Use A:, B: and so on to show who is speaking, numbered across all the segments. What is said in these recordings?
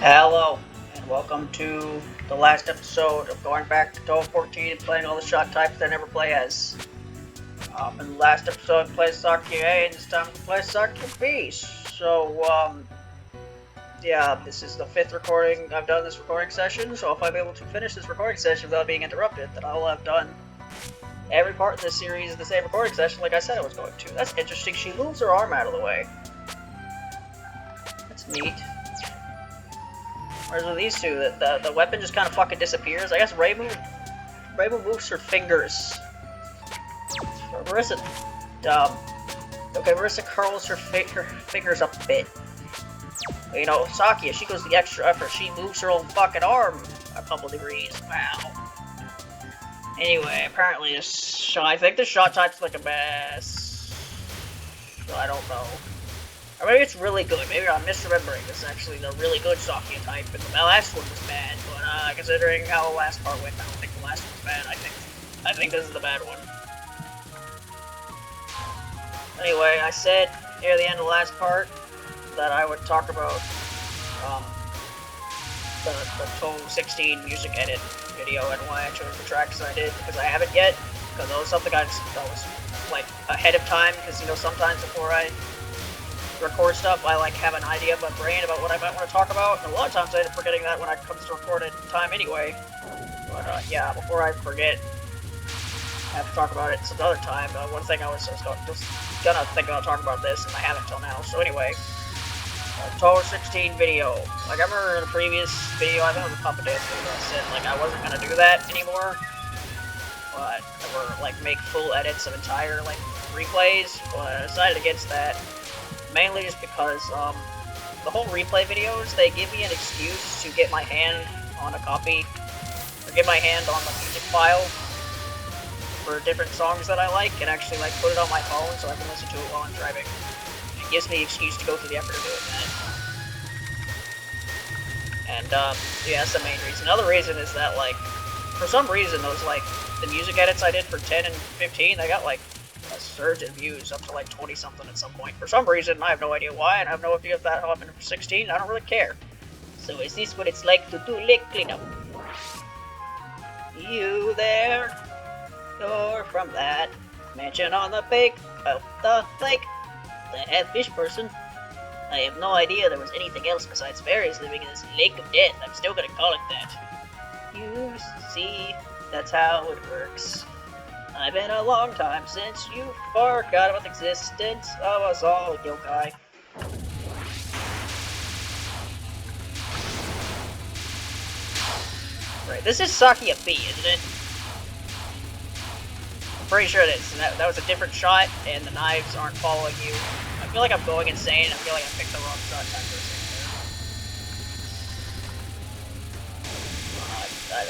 A: Hello, and welcome to the last episode of going back to Touhou 14 and playing all the shot types I never play as. In the last episode, I played Sakuya A, and it's time to play Sakuya B. So, yeah, this is the 5th recording I've done this recording session, so if I'm able to finish this recording session without being interrupted, then I will have done every part in this series in the same recording session like I said I was going to. That's interesting, she moves her arm out of the way. That's neat. Whereas with these two, the weapon just kind of fucking disappears. I guess Reimu moves her fingers. Marissa, okay, Marissa curls her fingers up a bit. But, you know, Sakuya, she goes the extra effort. She moves her own fucking arm a couple degrees. Wow. Anyway, apparently this shot, I think this shot type's like a mess. So I don't know. Or maybe it's really good. Maybe I'm misremembering. This is actually the really good Sakuya type, and the last one was bad. But considering how the last part went, I don't think the last one was bad. I think this is the bad one. Anyway, I said near the end of the last part that I would talk about the Touhou 16 music edit video and why I chose the tracks I did, because I haven't yet. Because that was something that was like ahead of time. Because you know, sometimes before I record stuff, I like have an idea in my brain about what I might want to talk about, and a lot of times I end up forgetting that when it comes to recorded time anyway. But yeah, before I forget, I have to talk about it some other time. One thing I was just gonna think about talking about this, and I haven't till now. So anyway, Touhou 16 video. Like I remember in a previous video, I think it was a couple days ago, I said like I wasn't gonna do that anymore, but or like make full edits of entire like replays. But I decided against that. Mainly just because the whole replay videos, they give me an excuse to get my hand on a copy, or get my hand on the music file for different songs that I like, and actually like put it on my phone so I can listen to it while I'm driving. It gives me an excuse to go through the effort of doing that. And yeah, that's the main reason. Another reason is that like, for some reason those like, the music edits I did for 10 and 15, they got like a surge in views up to like 20 something at some point. For some reason, I have no idea why, and I have no idea if that happened for 16. I don't really care. So is this what it's like to do leg cleanup? You there? You're from that mansion on the peak of the lake. The head fish person. I have no idea there was anything else besides fairies living in this lake of death. I'm still gonna call it that. You see, that's how it works. I've been a long time since you forgot about the existence of us all, yokai. Right, this is Sakuya B, isn't it? I'm pretty sure it is. That was a different shot, and the knives aren't following you. I feel like I'm going insane. I feel like I picked the wrong shot time for a second.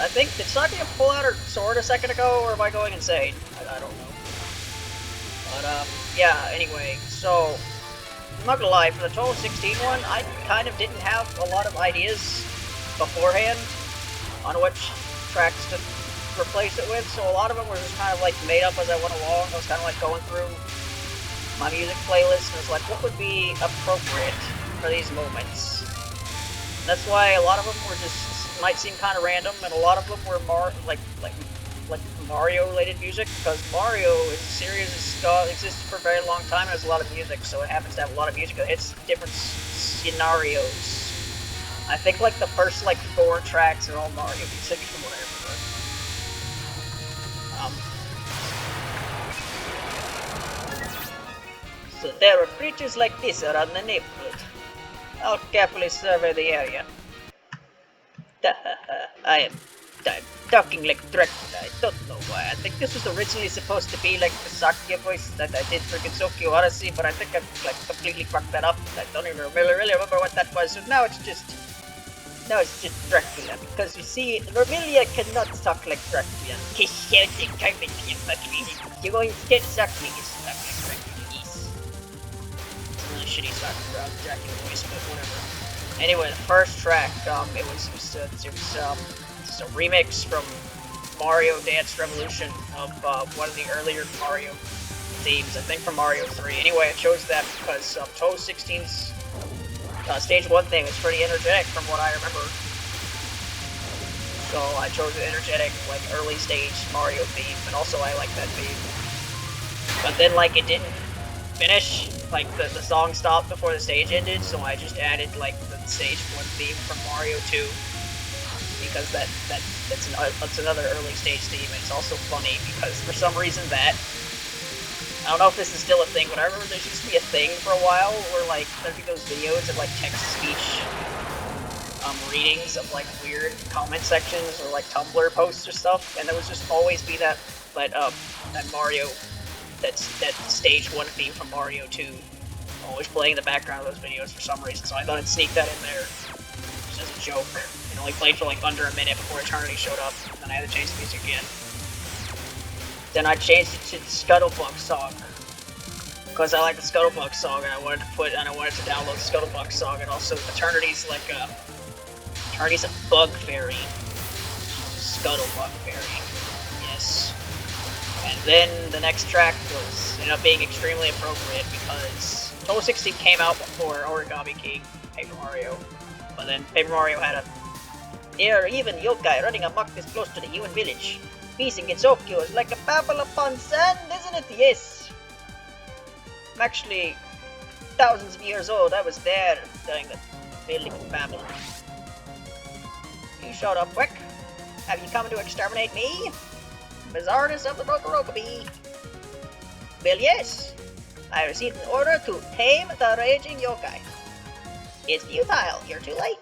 A: I think, did Sakuya pull out her sword a second ago, or am I going insane? I don't know. But, yeah, anyway, so, I'm not gonna lie, for the Touhou 16 one, I kind of didn't have a lot of ideas beforehand on which tracks to replace it with, so a lot of them were just kind of like made up as I went along. I was kind of like going through my music playlist, and it's like, what would be appropriate for these moments? And that's why a lot of them were just, might seem kind of random, and a lot of them were more like Mario-related music, because Mario is a series that existed for a very long time and has a lot of music, so it happens to have a lot of music that hits different scenarios. I think like the first like 4 tracks are all Mario music from what I remember. So there are creatures like this around the neighborhood. I'll carefully survey the area. I'm talking like Dracula. I don't know why. I think this was originally supposed to be like the Sakuya voice that I did for Gensokyo Odyssey, but I think I've like completely fucked that up. I don't even really remember what that was. So now it's just Dracula, because you see, Vermilia cannot talk like Dracula. He's shouting garbage in your fucking. You're going to get Sakuya to talk like Dracula. It's a really shitty Dracula voice, but whatever. Anyway, the first track, it was a remix from Mario Dance Revolution of one of the earlier Mario themes, I think from Mario 3. Anyway, I chose that because Touhou 16's Stage 1 theme was pretty energetic from what I remember. So I chose an energetic, like, early stage Mario theme, and also I like that theme. But then, like, it didn't finish, like, the song stopped before the stage ended, so I just added, like, the stage 1 theme from Mario 2. Because that's another early stage theme, and it's also funny, because for some reason that, I don't know if this is still a thing, but I remember there used to be a thing for a while where, like, there'd be those videos of, like, text-to-speech readings of, like, weird comment sections or, like, Tumblr posts or stuff, and there would just always be that Mario, that stage 1 theme from Mario 2 always playing in the background of those videos for some reason, so I thought I'd sneak that in there just as a joke. It only played for, like, under a minute before Eternity showed up, and then I had to change the music again. Then I changed it to the Scuttlebug song, because I like the Scuttlebug song, and I wanted to download the Scuttlebug song, and also Eternity's like Eternity's a bug fairy, Scuttlebug fairy, yes. And then the next track ended up being extremely appropriate because Touhou 16 came out before Origami King, Paper Mario, but then Paper Mario had a even yokai running amok this close to the Yuan village. Piecing its Okyo like a babble upon sand, isn't it? Yes. I'm actually thousands of years old. I was there during the building of Babel. You showed up quick. Have you come to exterminate me? Bizarreness of the Rokurokubi. Well, yes. I received an order to tame the raging yokai. It's futile. You're too late.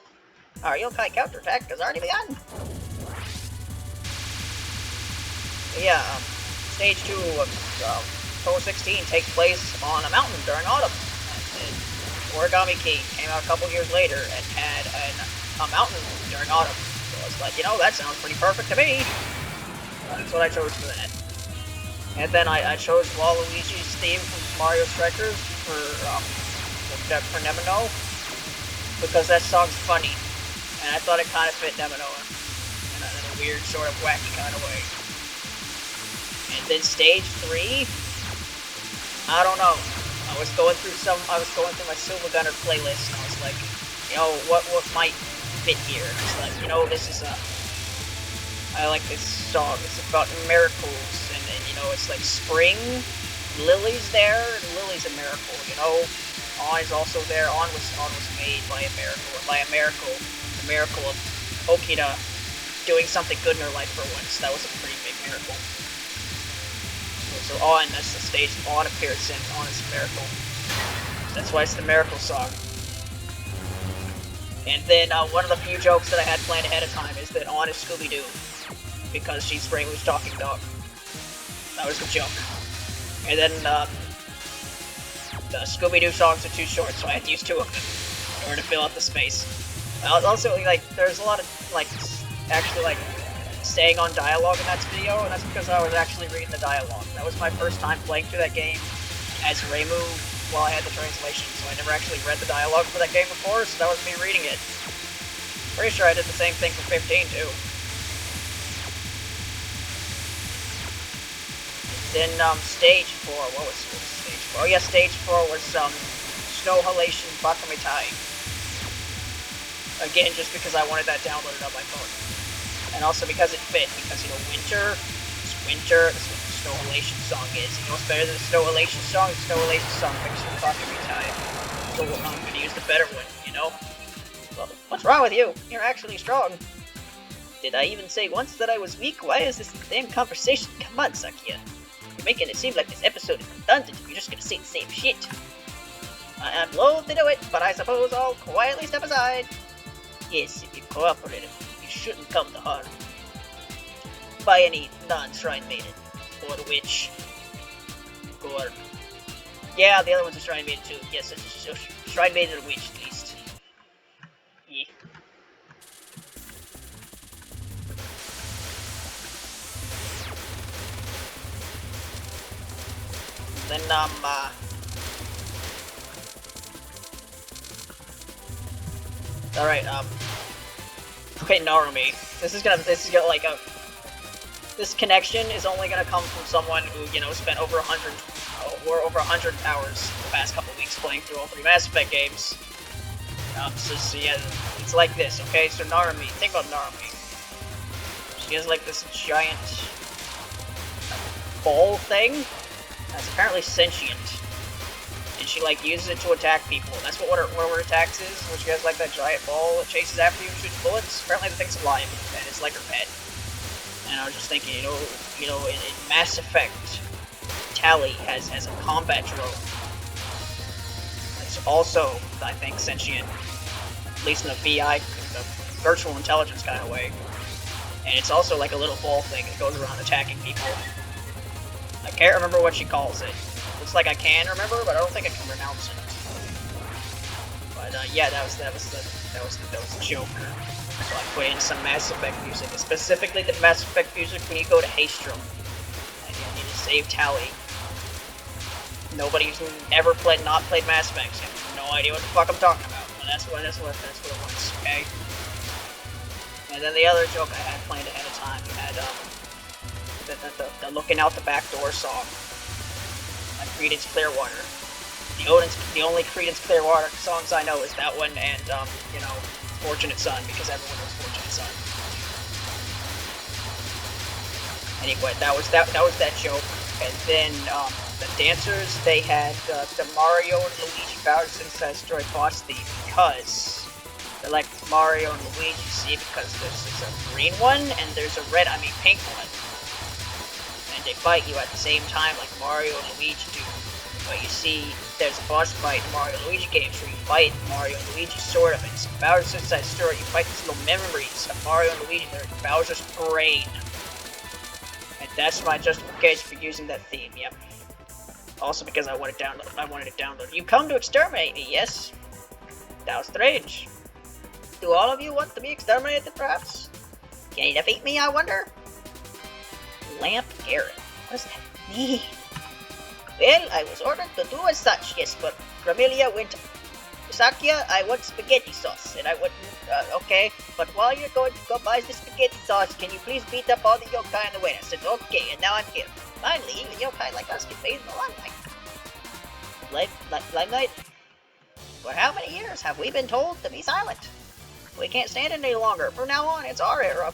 A: Our yokai counterattack has already begun. Yeah, stage 2 of Touhou 16 takes place on a mountain during autumn. And Origami King came out a couple years later and had a mountain during autumn. So I was like, you know, that sounds pretty perfect to me. That's what I chose for that. And then I chose Waluigi's theme from Mario Strikers for Nemino, because that song's funny. And I thought it kind of fit Nemino in a weird, sort of wacky kind of way. And then stage 3, I don't know. I was going through my Silver Gunner playlist, and I was like, you know, what might fit here? And I was like, you know, I like this song. It's about miracles, and you know, it's like spring. Lily's there, and Lily's a miracle. You know, On is also there. On was made by a miracle. The miracle of Okina doing something good in her life for once. That was a pretty big miracle. So On, that's the stage On appears in. On is a miracle. That's why it's the miracle song. And then one of the few jokes that I had planned ahead of time is that On is Scooby-Doo, because she's Springleaf's talking dog. That was the joke. And then the Scooby-Doo songs are too short, so I had to use 2 of them in order to fill out the space. Also, like, there's a lot of, like, actually, like, staying on dialogue in that video, and that's because I was actually reading the dialogue. That was my first time playing through that game as Reimu while I had the translation, so I never actually read the dialogue for that game before, so that was me reading it. Pretty sure I did the same thing for 15, too. Then, stage 4, what was stage 4? Oh yeah, stage 4 was, Snow Halation Bakumitai. Again, just because I wanted that downloaded on my phone. And also because it fit, because, you know, winter, that's what the Snow Halation song is. You know what's better than the Snow Halation song? The Snow Halation song mixed with Bakumitai. So I'm gonna use the better one, you know? Well, what's wrong with you? You're actually strong. Did I even say once that I was weak? Why is this the same conversation? Come on, Sakuya. You're making it seem like this episode is redundant if you're just gonna say the same shit. I'm loath to do it, but I suppose I'll quietly step aside. Yes, if you're cooperative, you shouldn't come to harm. By any non-shrine maiden, or witch, or... Yeah, the other one's a shrine maiden too. Yes, it's a shrine maiden or witch, at least. Yeah. Then, alright, okay, Narumi. This is gonna, like, this connection is only gonna come from someone who, you know, spent over 100 hours the past couple weeks playing through all 3 Mass Effect games. So yeah, it's like this, okay? So Narumi, think about Narumi. She has like this giant ball thing that's apparently sentient. And she like uses it to attack people. That's what one of her attacks is, when she has like that giant ball that chases after you and shoots bullets. Apparently the thing's alive, and it's like her pet. And I was just thinking, in Mass Effect, Tali has a combat drone. It's also, I think, sentient. At least in the VI, the virtual intelligence kind of way. And it's also like a little ball thing that goes around attacking people. I can't remember what she calls it. Looks like I can remember, but I don't think I can pronounce it. But yeah, that was the joke. So I put in some Mass Effect music, specifically the Mass Effect music when you go to Haestrom and you need to save Tali. Nobody who's ever not played Mass Effect has no idea what the fuck I'm talking about. But that's what it was, okay? And then the other joke I had planned ahead of time, you had the looking out the back door song. Like Creedence Clearwater. The only Creedence Clearwater songs I know is that one and Fortunate Son, because everyone knows Fortunate Son. Anyway, that was that joke. And then the dancers, they had the Mario and Luigi Bowser's Inside Story boss theme, because they're like Mario and Luigi, see, because there's a green one and there's a pink one. And they fight you at the same time like Mario and Luigi do. But you see, there's a boss fight in Mario and Luigi games where you fight Mario and Luigi, sort of. It's Bowser's Inside Story. You fight these little memories of Mario and Luigi. They're in Bowser's brain. And that's my justification for using that theme, yep. Also because I wanted it downloaded. You come to exterminate me, yes? How strange. Do all of you want to be exterminated, perhaps? Can you defeat me, I wonder? Lamp Garrett. What does that mean? Well, I was ordered to do as such, yes, but Gramilia went... Sakuya, I want spaghetti sauce, and I want... okay, but while you're going to go buy the spaghetti sauce, can you please beat up all the yokai in the way? I said, okay, and now I'm here. Finally, even yokai like us can bathe in the limelight. Limelight? For how many years have we been told to be silent? We can't stand it any longer. From now on, it's our era.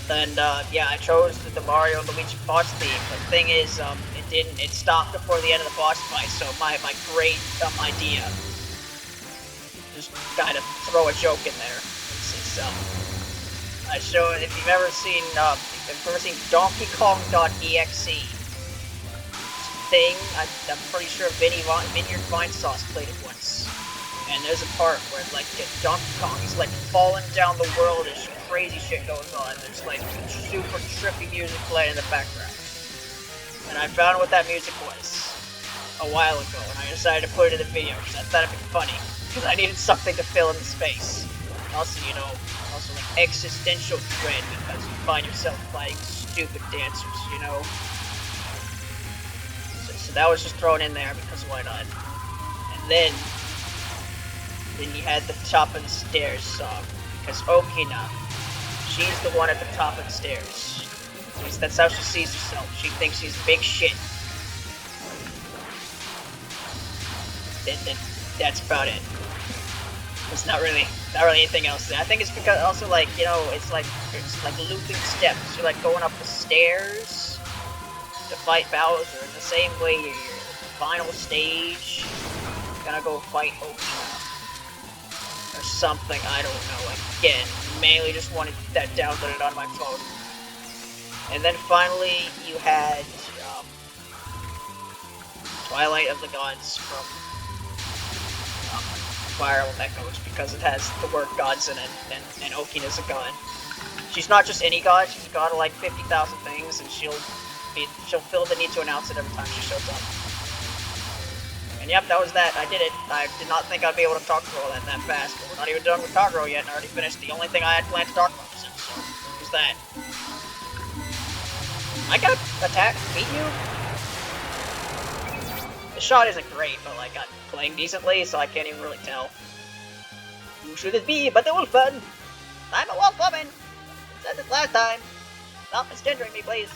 A: And yeah, I chose the Mario and Luigi boss theme. The thing is, it stopped before the end of the boss fight, so my great idea, just kind of throw a joke in there. I show it, if you've ever seen Donkey Kong.exe thing, I'm pretty sure Vineyard Vine Sauce played it once. And there's a part where like Donkey Kong is like falling down the world, there's crazy shit goes on, there's like super trippy music playing in the background. And I found what that music was a while ago, and I decided to put it in the video because I thought it'd be funny, because I needed something to fill in the space. And also, also like existential dread, because you find yourself fighting stupid dancers, So that was just thrown in there because why not? And then you had the top of the stairs song, because Okina, she's the one at the top of the stairs. At least that's how she sees herself. She thinks she's big shit. Then that's about it. There's not really anything else there. I think it's because also like, it's like looping steps. You're like going up the stairs to fight Bowser in the same way you're at the final stage. You're gonna go fight Okina. Or something, I don't know. Again, mainly just wanted that downloaded on my phone. And then finally, you had Twilight of the Gods from Fire Emblem Echoes, because it has the word gods in it, and Okina's a god. She's not just any god, she's a god of like 50,000 things, and she'll feel the need to announce it every time she shows up. And yep, that was that. I did it. I did not think I'd be able to talk through all that fast, but we're not even done with Kagero yet, and I already finished the only thing I had planned to talk about this episode. Was that. I got attacked, beat you? The shot isn't great, but like I'm playing decently, so I can't even really tell. Who should it be but the wolf man? I'm a wolf woman! Said it last time. Stop misgendering me, please.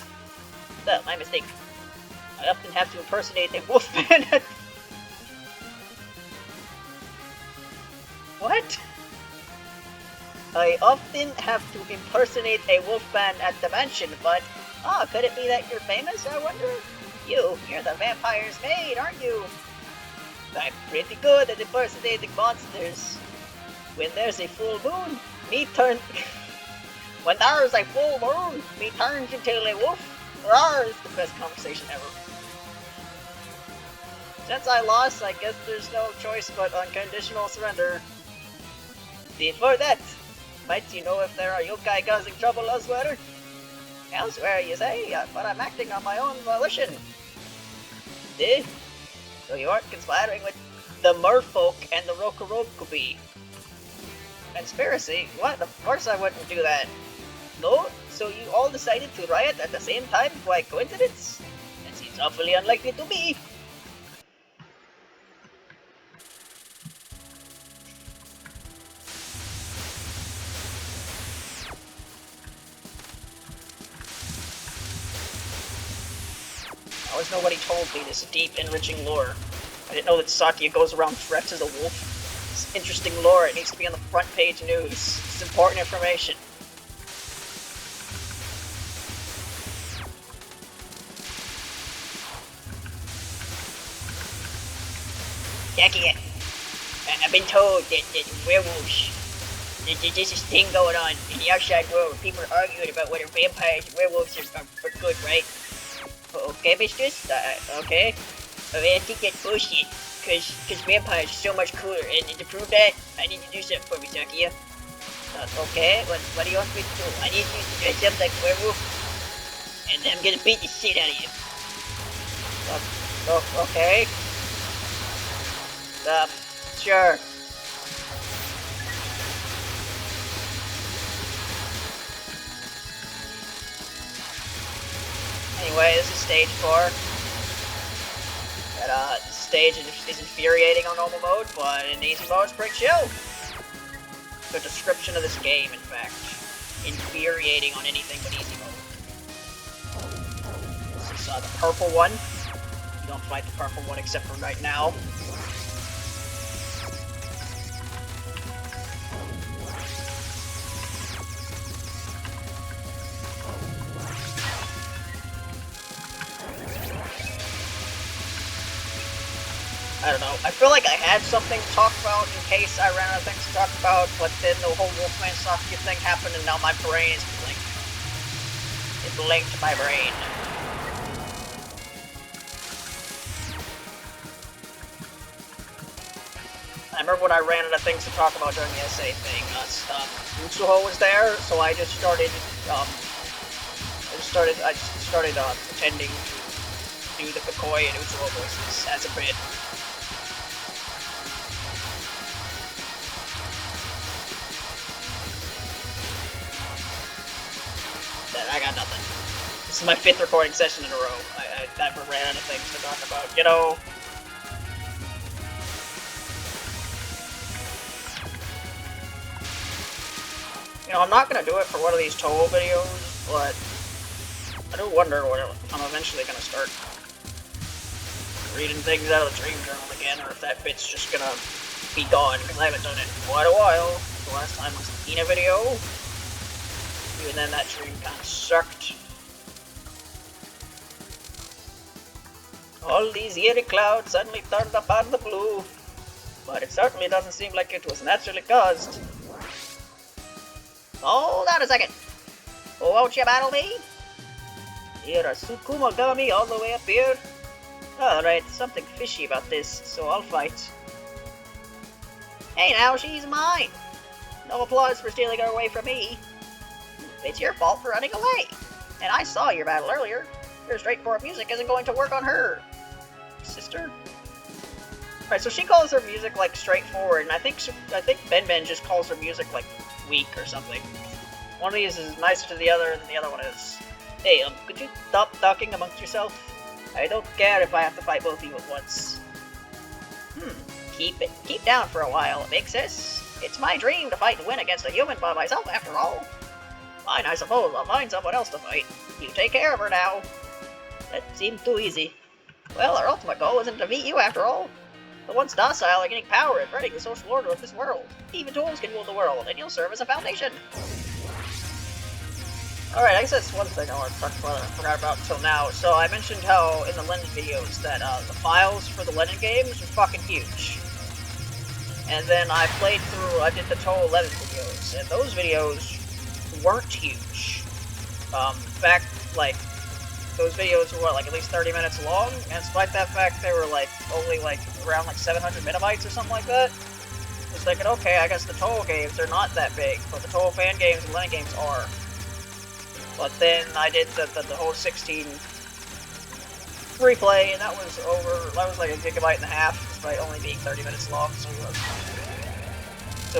A: My mistake. I often have to impersonate a wolfman at... What? I often have to impersonate a wolfman at the mansion, but... could it be that you're famous, I wonder? You're the vampire's maid, aren't you? I'm pretty good at impersonating monsters. When there's a full moon, when there's a full moon, me turns into a wolf. Rawr is the best conversation ever. Since I lost, I guess there's no choice but unconditional surrender. Before that, might you know if there are yokai causing trouble elsewhere? Elsewhere, you say? But I'm acting on my own volition. So you aren't conspiring with the merfolk and the Rokurokubi? Conspiracy? What? Of course I wouldn't do that. No? So you all decided to riot at the same time by coincidence? That seems awfully unlikely to me. Nobody told me this deep, enriching lore. I didn't know that Sakuya goes around dressed as a wolf. It's interesting lore, it needs to be on the front page news. It's important information. Sakuya, I've been told that werewolves, there's this thing going on in the outside world where people are arguing about whether vampires and werewolves are good, right? Okay, mistress? Okay. I mean, I think that's bullshit, cause vampires are so much cooler, and to prove that, I need to do something for me, Sakuya. Okay, what do you want me to do? I need you to dress up like a werewolf, and then I'm gonna beat the shit out of you. Okay. Sure. Anyway, this is stage 4. That this stage is infuriating on normal mode, but in easy mode it's pretty chill. The description of this game, in fact. Infuriating on anything but easy mode. This is the purple one. You don't fight the purple one except for right now. I don't know. I feel like I had something to talk about in case I ran out of things to talk about, but then the whole Wolfman Sakuya thing happened and now my brain is blinked. It blinked my brain. I remember when I ran out of things to talk about during the essay thing. Touhou was there, so I just started pretending to do the Kakoi and Touhou voices as a bit. I got nothing. This is my 5th recording session in a row. I never ran out of things to talk about. You know, I'm not gonna do it for one of these Touhou videos, but I do wonder when I'm eventually gonna start reading things out of the dream journal again, or if that bit's just gonna be gone, because I haven't done it in quite a while. The last time was the Ina video. Even then, that dream kind of sucked. All these eerie clouds suddenly turned up out of the blue, but it certainly doesn't seem like it was naturally caused. Hold on a second. Won't you battle me? You're a Sukumogami all the way up here? Alright, something fishy about this, so I'll fight. Hey now, she's mine! No applause for stealing her away from me. It's your fault for running away. And I saw your battle earlier. Your straightforward music isn't going to work on her. Sister? Alright, so she calls her music, like, straightforward, and I think Ben just calls her music, like, weak or something. One of these is nicer to the other than the other one is. Hey, could you stop talking amongst yourself? I don't care if I have to fight both of you at once. Keep down for a while, big sis. It's my dream to fight and win against a human by myself, after all. Fine, I suppose I'll find someone else to fight. You take care of her now. That seemed too easy. Well, our ultimate goal isn't to defeat you after all. The once docile are getting power and running the social order of this world. Even tools can rule the world, and you'll serve as a foundation. Alright, I guess that's one thing I want to talk about that I forgot about until now. So I mentioned how in the Lennon videos that the files for the Lennon games are fucking huge. And then I did the Touhou 11 videos, and those videos weren't huge. Back, like, those videos were, like, at least 30 minutes long, and despite that fact, they were, like, only, like, around, like, 700 megabytes or something like that. I was thinking, okay, I guess the Touhou games are not that big, but the Touhou fan games and Lennon games are. But then I did the whole 16 replay, and that was like a gigabyte and a half, despite only being 30 minutes long, so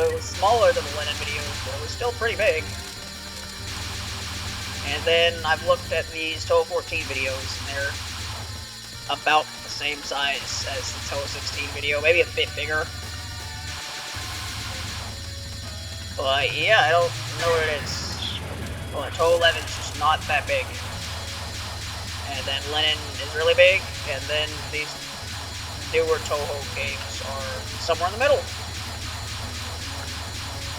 A: it was smaller than the Lennon videos, but it was still pretty big. And then I've looked at these Touhou 14 videos, and they're about the same size as the Touhou 16 video, maybe a bit bigger. But yeah, I don't know what it is. Well, Touhou 11 is just not that big. And then Lennon is really big, and then these newer Touhou games are somewhere in the middle.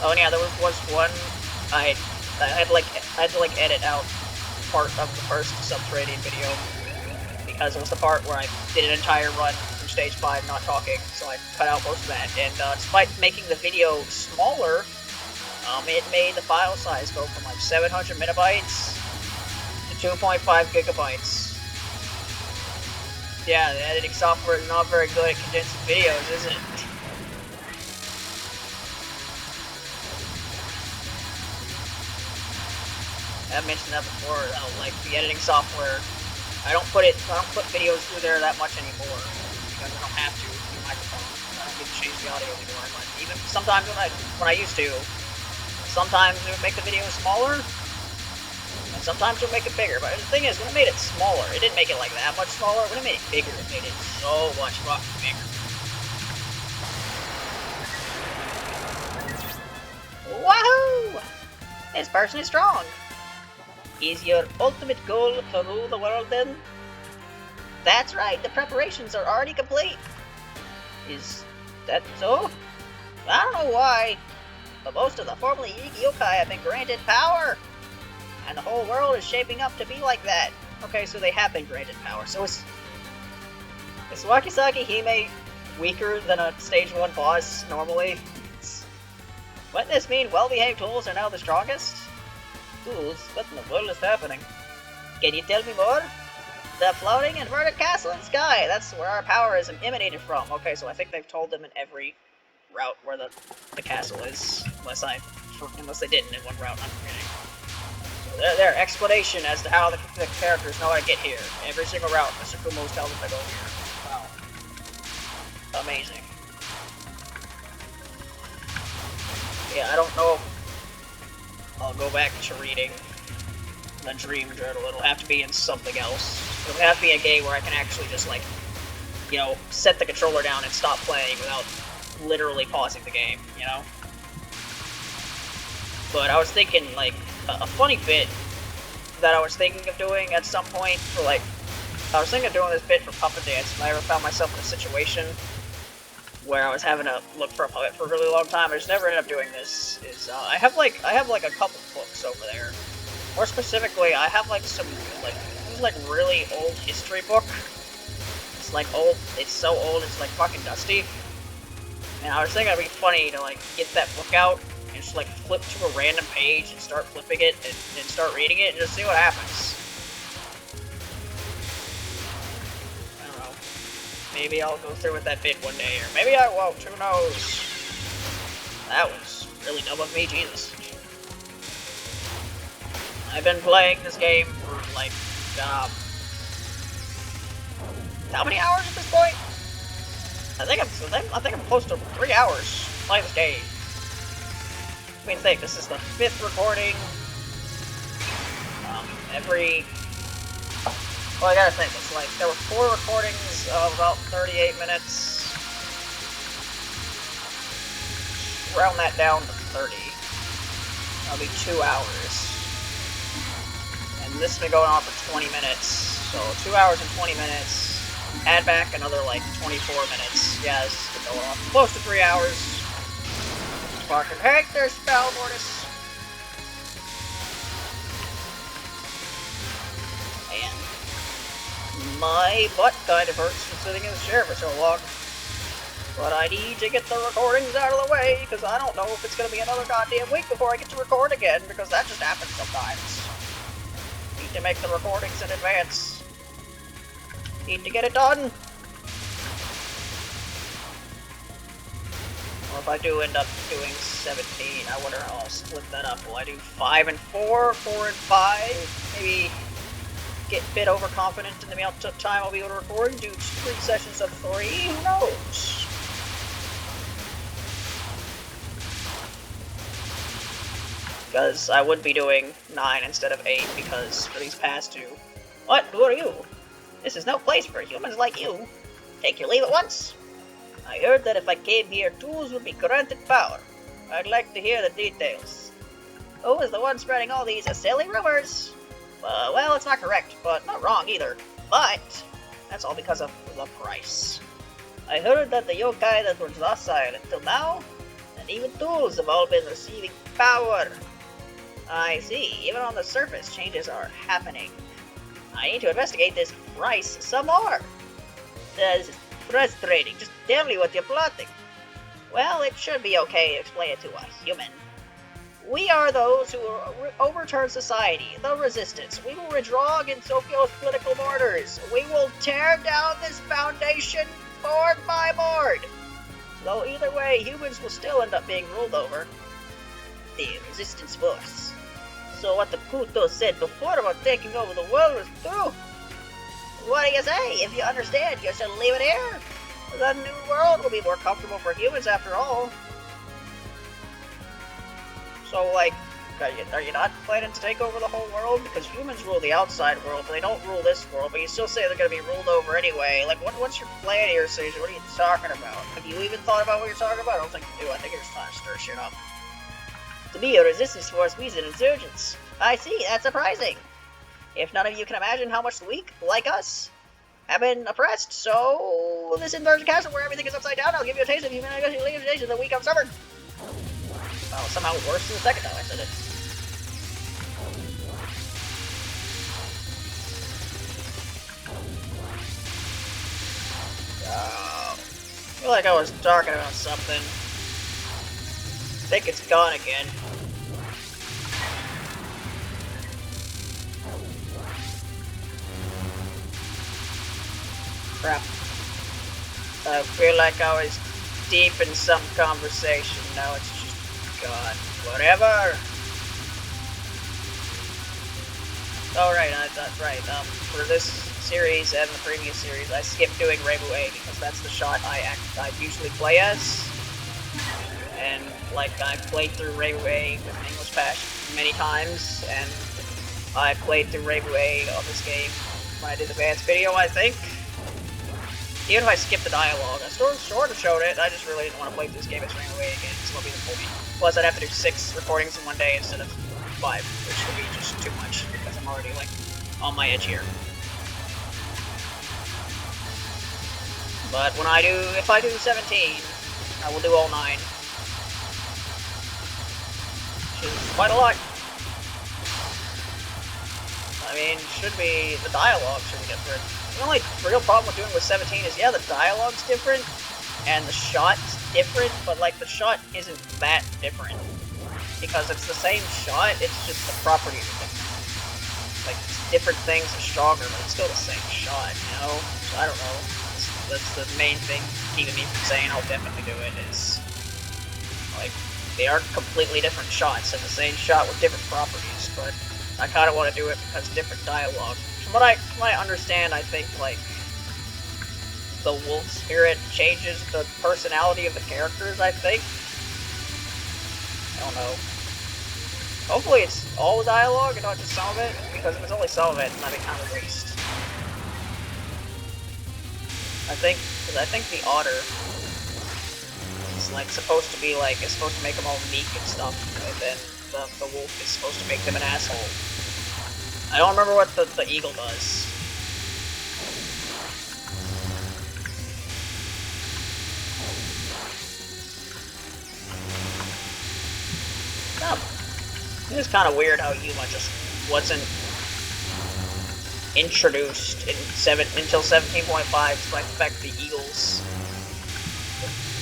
A: Oh, and yeah, there was one I had to edit out part of the first subterranean video because it was the part where I did an entire run from stage 5 not talking, so I cut out most of that. And despite making the video smaller, it made the file size go from like 700 megabytes to 2.5 gigabytes. Yeah, the editing software is not very good at condensing videos, is it? I've mentioned that before, like the editing software, I don't put videos through there that much anymore, because I don't have to with the microphone. I don't need to change the audio anymore, but even sometimes when I used to, sometimes it would make the video smaller, and sometimes it would make it bigger. But the thing is, when it made it smaller, it didn't make it like that much smaller. When it made it bigger, it made it so much fucking bigger. Wahoo! This person is strong. Is your ultimate goal to rule the world then? That's right, the preparations are already complete. Is that so? I don't know why, but most of the formerly yokai have been granted power, and the whole world is shaping up to be like that. Okay, so they have been granted power. So is Wakisaki Hime weaker than a stage 1 boss normally? Wouldn't this mean well-behaved tools are now the strongest? Tools? What in the world is happening? Can you tell me more? The floating inverted castle in the sky. That's where our power is emanated from. Okay, so I think they've told them in every route where the castle is, unless they didn't in one route. I'm forgetting. So their explanation as to how the characters know how to get here. Every single route, Mr. Kumo's telling them to go here. Wow, amazing. Yeah, I don't know if I'll go back to reading the Dream Journal. It'll have to be in something else. It'll have to be a game where I can actually just, like, you know, set the controller down and stop playing without literally pausing the game, you know? But I was thinking, like, a funny bit that I was thinking of doing at some point for, like, I was thinking of doing this bit for Puppet Dance, and I ever found myself in a situation where I was having to look for a puppet for a really long time. I just never ended up doing this. I have like a couple books over there. More specifically, I have like some like really old history book. It's like old. It's so old. It's like fucking dusty. And I was thinking it'd be funny to like get that book out and just like flip to a random page and start flipping it and start reading it and just see what happens. Maybe I'll go through with that bit one day, or maybe I won't, who knows? That was really dumb of me, Jesus. I've been playing this game for, like, how many hours at this point? I think I'm close to 3 hours playing this game. I mean, think, this is the 5th recording. Well, I gotta think, it's like, there were 4 recordings of about 38 minutes. Round that down to 30. That'll be 2 hours. And this has been going on for 20 minutes. So 2 hours and 20 minutes. Add back another like 24 minutes. Yeah, this is going off close to 3 hours. Fucking heck, there's spell mortis. Man, my butt kind of hurts from sitting in the chair for so long. But I need to get the recordings out of the way, because I don't know if it's going to be another goddamn week before I get to record again, because that just happens sometimes. Need to make the recordings in advance. Need to get it done. Or if I do end up doing 17, I wonder how I'll split that up. Will I do 5 and 4, 4 and 5? Maybe get a bit overconfident in the amount of time I'll be able to record, do 3 sessions of 3, who knows? Because I would be doing 9 instead of 8, because for these past 2... What? Who are you? This is no place for humans like you. Take your leave at once. I heard that if I came here, tools would be granted power. I'd like to hear the details. Who is the one spreading all these silly rumors? Well, it's not correct, but not wrong either. But that's all because of the price. I heard that the yokai that were docile until now, and even tools have all been receiving power. I see, even on the surface, changes are happening. I need to investigate this price some more. This is frustrating. Just tell me what you're plotting. Well, it should be okay to explain it to a human. We are those who overturn society, the resistance. We will withdraw against Tokyo's political borders. We will tear down this foundation board by board. Though either way, humans will still end up being ruled over. The resistance force. So what the Kuto said before about taking over the world was true. What do you say? If you understand, you should leave it here. The new world will be more comfortable for humans after all. So, like, are you not planning to take over the whole world? Because humans rule the outside world, but they don't rule this world, but you still say they're going to be ruled over anyway. Like, what's your plan here, Caesar? What are you talking about? Have you even thought about what you're talking about? I don't think you do. I think you're just trying to stir shit up. To be a resistance force means an insurgents. I see, that's surprising. If none of you can imagine how much the weak, like us, have been oppressed, so this inversion castle where everything is upside down, I'll give you a taste of humiliation the weak I've suffered. Oh, somehow worse than the second time I said it. Oh, I feel like I was talking about something. I think it's gone again. Crap. I feel like I was deep in some conversation. Now it's just gone. Whatever. Alright, that's right. For this series and the previous series, I skipped doing Reibu A because that's the shot I usually play as. And, like, I've played through Reibu A with an English patch many times, and I played through Reibu A on this game when I did the advanced video, I think. Even if I skip the dialogue, I sort of showed it, I just really didn't want to play through this game as Reibu A again, because it'll be the point. Plus, I'd have to do 6 recordings in one day instead of 5, which would be just too much, because I'm already, like, on my edge here. But if I do 17, I will do all 9. Quite a lot. I mean, the dialogue should be different. The only real problem with doing with 17 is, yeah, the dialogue's different, and the shot's different, but, like, the shot isn't that different. Because it's the same shot, it's just the properties are different. Like, different things are stronger, but it's still the same shot, you know? So, I don't know. That's the main thing keeping me from saying I'll definitely do it, is, like, they are completely different shots, and the same shot with different properties, but I kind of want to do it because different dialogue. From what I understand, I think, like, the wolf spirit changes the personality of the characters, I think. I don't know. Hopefully it's all dialogue and not just some of it, because if it's only some of it, then that'd be kind of a waste. I think the otter is, like, supposed to be, like, it's supposed to make them all meek and stuff, and then the wolf is supposed to make them an asshole. I don't remember what the eagle does. is kind of weird how Yuma just wasn't introduced in until 17.5, despite the fact that the Eagles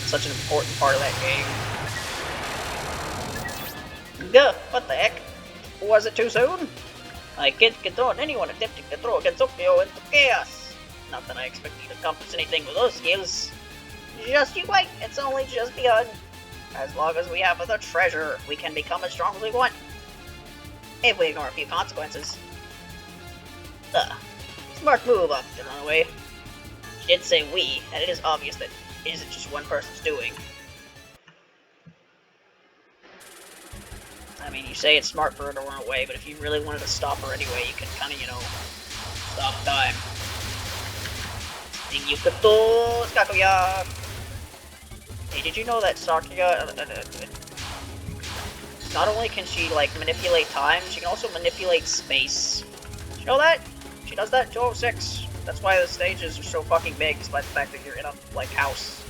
A: such an important part of that game. Gah, what the heck? Was it too soon? I can't control anyone attempting to throw Gensokyo into chaos. Not that I expect you to accomplish anything with those skills. Just you wait, it's only just begun. As long as we have the treasure, we can become as strong as we want. If we ignore a few consequences. Smart move up to run away. She did say we, and it is obvious that it isn't just one person's doing. I mean, you say it's smart for her to run away, but if you really wanted to stop her anyway, you can kind of, you know, stop time. Yukato Sakuya. Hey, did you know that Sakuya, not only can she, like, manipulate time, she can also manipulate space. Did you know that? She does that in 206. That's why the stages are so fucking big, despite the fact that you're in a, like, house.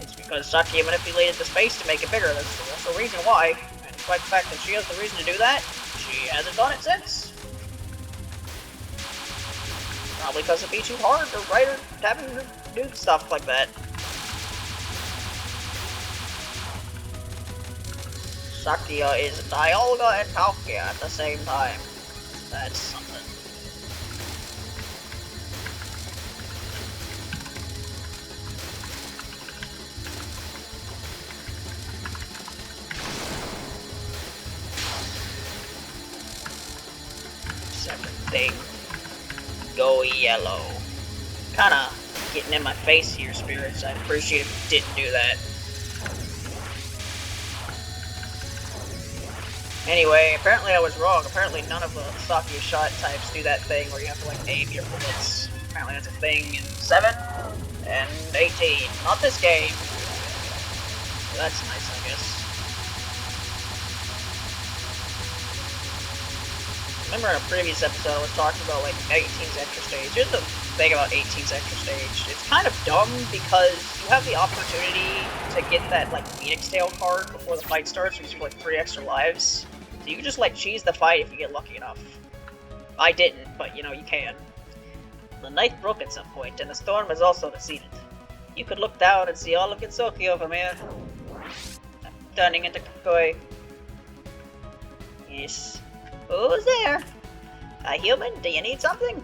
A: It's because Sakuya manipulated the space to make it bigger. That's the reason why. And despite the fact that she has the reason to do that, she hasn't done it since. Probably because it'd be too hard to write her having to do stuff like that. Sakuya is Dialga and Palkia at the same time. That's something. Second thing. Go yellow. Kinda getting in my face here, spirits. I'd appreciate if you didn't do that. Anyway, apparently I was wrong. Apparently none of the Sakuya shot types do that thing where you have to, like, aim your bullets. Apparently that's a thing in 7 and 18. Not this game. So that's nice, I guess. Remember in a previous episode I was talking about, like, 18's extra stage. Here's the thing about 18's extra stage. It's kind of dumb because you have the opportunity to get that, like, Phoenix Tail card before the fight starts, which gives you, like, 3 extra lives. So you can just, like, cheese the fight if you get lucky enough. I didn't, but, you know, you can. The night broke at some point, and the storm has also receded. You could look down and see all of Gensokyo from here. I'm turning into Kakoi. Yes. Who's there? A human? Do you need something?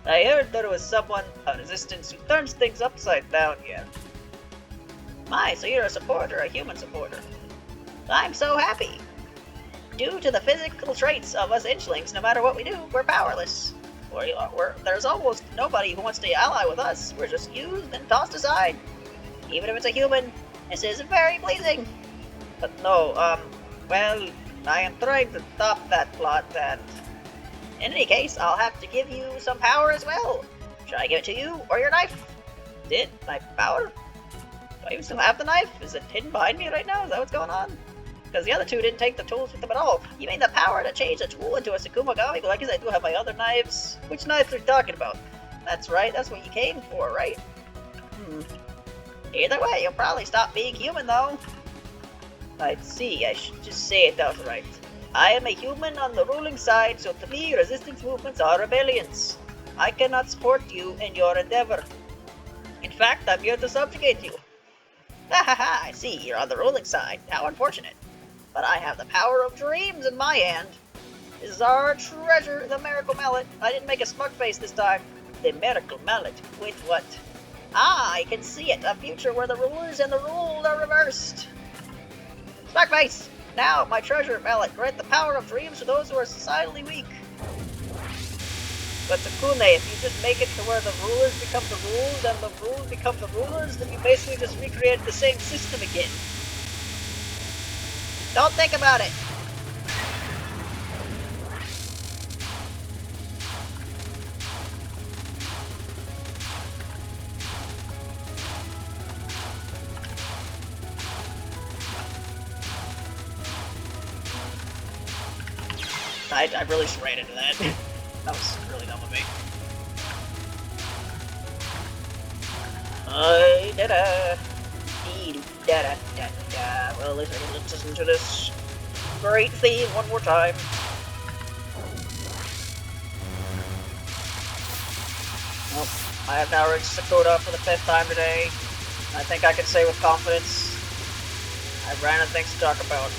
A: I heard there was someone, a resistance, who turns things upside down here. My, so you're a supporter, a human supporter. I'm so happy. Due to the physical traits of us Inchlings, no matter what we do, we're powerless. There's almost nobody who wants to ally with us. We're just used and tossed aside. Even if it's a human, this is very pleasing. But no, well, I am trying to stop that plot, and in any case, I'll have to give you some power as well. Should I give it to you, or your knife? Did my power? Do I even still have the knife? Is it hidden behind me right now? Is that what's going on? Because the other two didn't take the tools with them at all. You mean the power to change a tool into a Sakumagami? Well, I guess I do have my other knives. Which knives are you talking about? That's right, that's what you came for, right? Either way, you'll probably stop being human, though. I'd see, I should just say it outright. I am a human on the ruling side, so to me, resistance movements are rebellions. I cannot support you in your endeavor. In fact, I'm here to subjugate you. Ha ha ha, I see, you're on the ruling side. How unfortunate. But I have the power of dreams in my hand. This is our treasure, the Miracle Mallet. I didn't make a smug face this time. The Miracle Mallet. Wait, what? Ah, I can see it. A future where the rulers and the ruled are reversed. Smug face! Now, my treasure mallet, grant the power of dreams to those who are societally weak. But Tsukune, if you just make it to where the rulers become the ruled and the ruled become the rulers, then you basically just recreate the same system again. Don't think about it! I really just ran into that. That was really dumb of me. Da-da. Da-da-da-da. Well, at least I can listen to this. great theme one more time. Well, I have now reached Sakuya for the 5th time today. I think I can say with confidence, I have random things to talk about.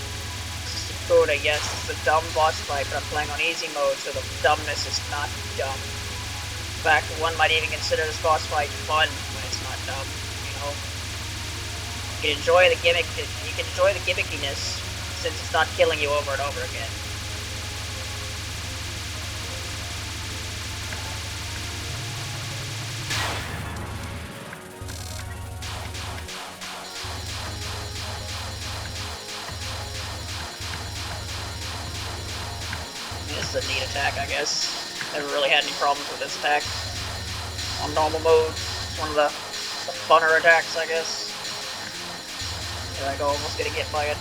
A: Sakuya, yes, it's a dumb boss fight, but I'm playing on easy mode, so the dumbness is not dumb. In fact, one might even consider this boss fight fun when it's not dumb, you know? You can enjoy the gimmickiness, since it's not killing you over and over again. This is a neat attack, I guess. Never really had any problems with this attack. On normal mode, it's one of the funner attacks, I guess. Here I go, almost getting hit by it.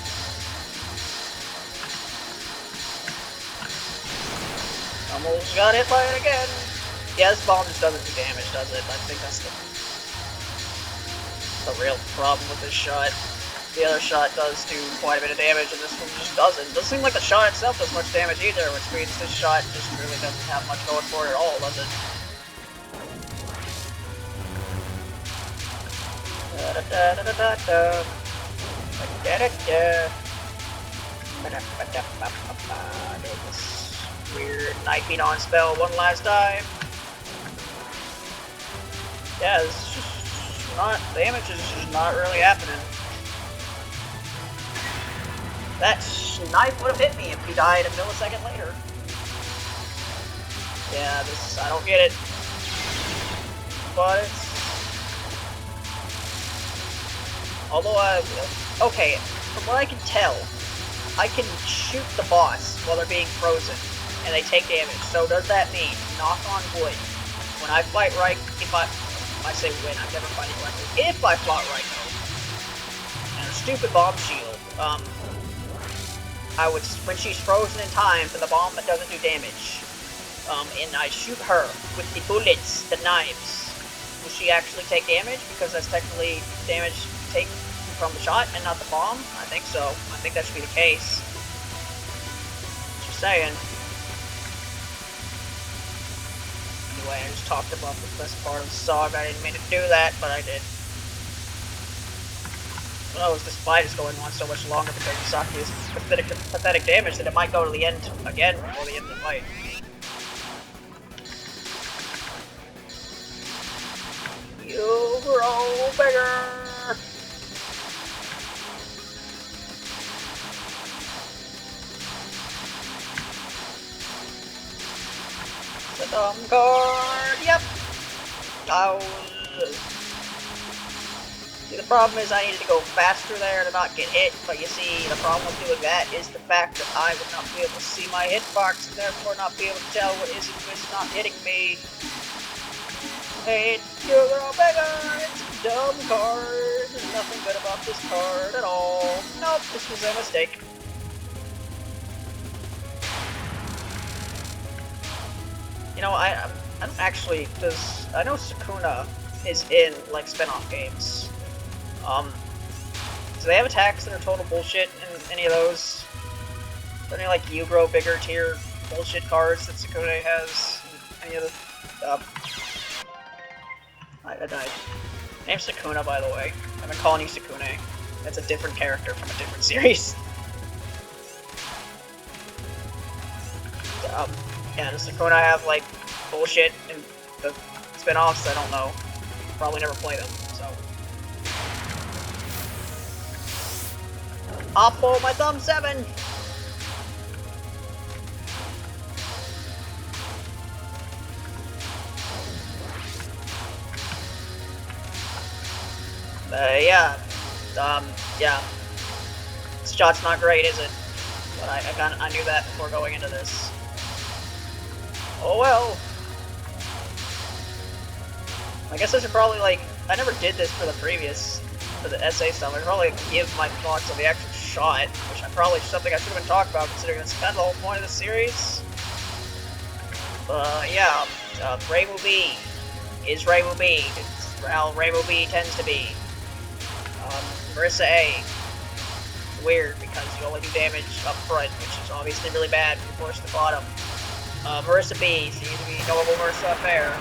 A: Almost got hit by it again. Yeah, this bomb just doesn't do damage, does it? I think that's the real problem with this shot. The other shot does do quite a bit of damage, and this one just doesn't. It doesn't seem like the shot itself does much damage either, which means this shot just really doesn't have much going for it at all, does it? Do this weird knifing on spell one last time. Yeah, it's just not, damage is just not really happening. That knife would have hit me if he died a millisecond later. Yeah, this, I don't get it. But it's... Although okay, from what I can tell, I can shoot the boss while they're being frozen, and they take damage. So does that mean, knock on wood, when I fight right, if I say win, I'm never fighting right, if I fought right, and a stupid bomb shield, I would, when she's frozen in time for the bomb that doesn't do damage, and I shoot her with the bullets, the knives, will she actually take damage? Because that's technically damage taken from the shot and not the bomb? I think so. I think that should be the case. Just saying. Anyway, I just talked about the best part of the song. I didn't mean to do that, but I did. Well, this fight is going on so much longer because of Sakuya's pathetic damage that it might go to the end again before the end of the fight. You grow bigger! The dumb card, yep! See, the problem is I needed to go faster there to not get hit, but you see, the problem with doing that is the fact that I would not be able to see my hitbox, and therefore not be able to tell what is and is not hitting me. Hey, you grow bigger! It's a dumb card! There's nothing good about this card at all. Nope, this was a mistake. You know, I don't actually, because I know Sakuya is in, like, spin-off games. Do they have attacks that are total bullshit in any of those? Are there any, like, you grow bigger tier bullshit cards that Sakuya has? Any of the, I died. Name's Sakuya, by the way. I've been calling you Sakuya. That's a different character from a different series. Yeah, does Sakuya have, like, bullshit in the spin-offs? I don't know. Probably never play them, so. Oppo, my thumb 7! Yeah. Yeah. This shot's not great, is it? But I knew that before going into this. Oh well. I guess I should probably, like, I never did this for the essay stuff. I should probably give my thoughts on the actual shot, which something I should have been talking about considering that's kind of the whole point of the series. Yeah, Rainbow B is Rainbow B. It's how Rainbow B tends to be. Marissa A. weird because you only do damage up front, which is obviously really bad when you push the bottom. Marissa B seems to be normal Marissa Fair.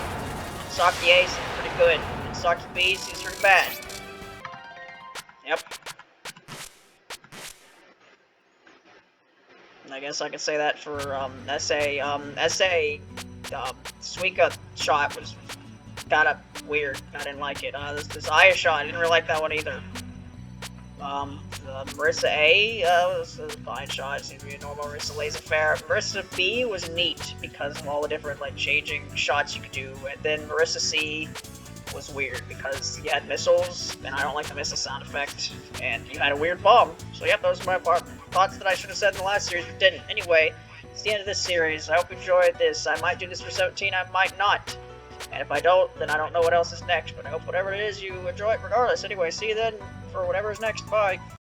A: Saki A seems pretty good, and Saki B seems pretty bad. Yep. I guess I could say that for SA. Suika shot was kinda weird. I didn't like it. This Aya shot, I didn't really like that one either. Marissa A was a fine shot. It seemed to be a normal Marissa laser fair. Marissa B was neat because of all the different like changing shots you could do, and then Marissa C was weird because you had missiles, and I don't like the missile sound effect, and you had a weird bomb. So yep, those are my thoughts that I should have said in the last series, but didn't. Anyway, it's the end of this series. I hope you enjoyed this. I might do this for 17, I might not. And if I don't, then I don't know what else is next, but I hope whatever it is, you enjoy it regardless. Anyway, see you then for whatever is next. Bye.